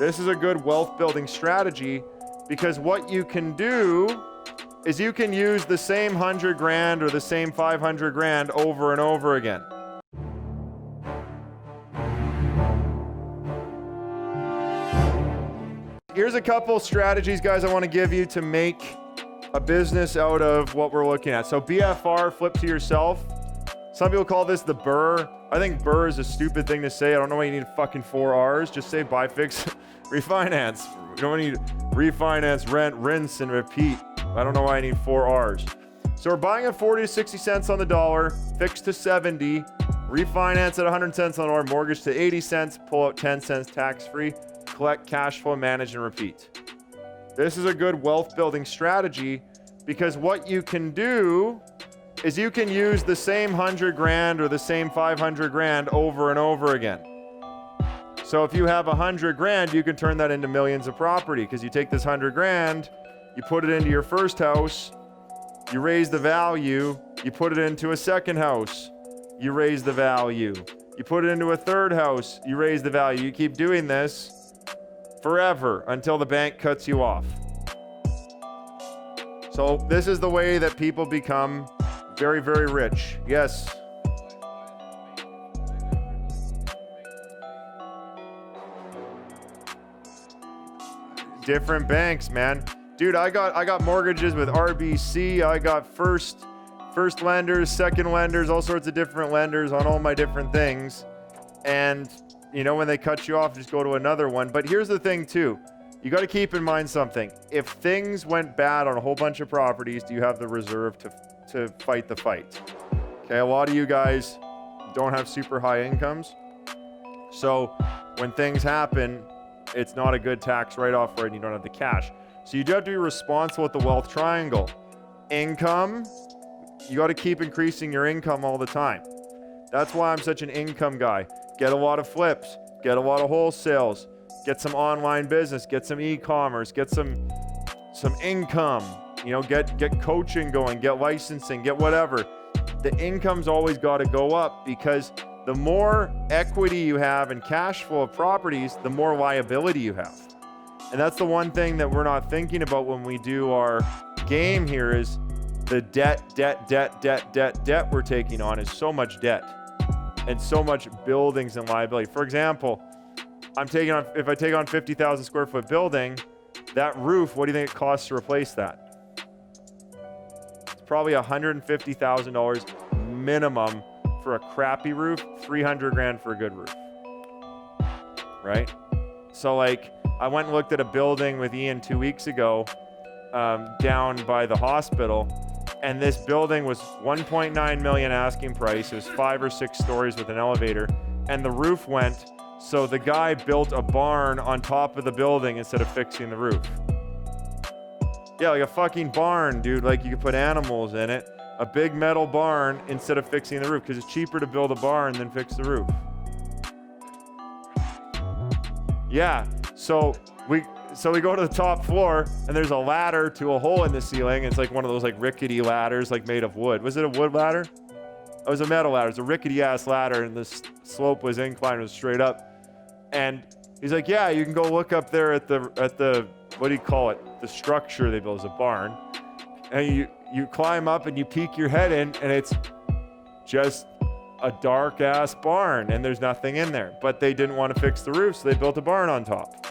This is a good wealth building strategy because what you can do is you can use the same 100 grand or the same 500 grand over and over again. Here's a couple strategies, guys, I want to give you to make a business out of what we're looking at. So BFR, flip to yourself. Some people call this the BRRRR. I think BRRRR is a stupid thing to say. I don't know why you need fucking 4 R's. Just say buy, fix, refinance. You don't need refinance, rent, rinse, and repeat. I don't know why I need 4 R's. So we're buying at 40 to 60 cents on the dollar, fixed to 70, refinance at 100 cents on the dollar, mortgage to 80 cents, pull out 10 cents tax-free, collect cash flow, manage, and repeat. This is a good wealth building strategy because what you can do is you can use the same 100 grand or the same 500 grand over and over again. So if you have 100 grand, you can turn that into millions of property because you take this 100 grand, you put it into your first house, you raise the value, you put it into a second house, you raise the value. You put it into a third house, you raise the value. You keep doing this forever until the bank cuts you off. So this is the way that people become very, very rich. Yes. Different banks, man. Dude, I got mortgages with RBC. I got first lenders, second lenders, all sorts of different lenders on all my different things. And you know, when they cut you off, just go to another one. But here's the thing too. You got to keep in mind something. If things went bad on a whole bunch of properties, do you have the reserve to fight the fight? Okay, a lot of you guys don't have super high incomes. So when things happen, it's not a good tax write-off for it and you don't have the cash. So you do have to be responsible with the wealth triangle. Income, you got to keep increasing your income all the time. That's why I'm such an income guy. Get a lot of flips, get a lot of wholesales, get some online business, get some e-commerce, get some income, you know, get coaching going, get licensing, get whatever. The income's always got to go up because the more equity you have and cash flow of properties, the more liability you have. And that's the one thing that we're not thinking about when we do our game here is the debt we're taking on is so much debt and so much buildings and liability. For example, if I take on 50,000 square foot building, that roof, what do you think it costs to replace that? It's probably $150,000 minimum for a crappy roof, 300 grand for a good roof, right? So like, I went and looked at a building with Ian 2 weeks ago down by the hospital, and this building was 1.9 million asking price. It was 5 or 6 stories with an elevator, and the roof went, so the guy built a barn on top of the building instead of fixing the roof. Yeah, like a fucking barn, dude. Like you could put animals in it. A big metal barn instead of fixing the roof because it's cheaper to build a barn than fix the roof. Yeah, so we go to the top floor and there's a ladder to a hole in the ceiling. It's like one of those like rickety ladders like made of wood. Was it a wood ladder? It was a metal ladder. It's a rickety ass ladder and the slope was inclined, it was straight up. And he's like, yeah, you can go look up there at the what do you call it? The structure they built is a barn. And you climb up and you peek your head in and it's just a dark ass barn and there's nothing in there. But they didn't want to fix the roof, so they built a barn on top.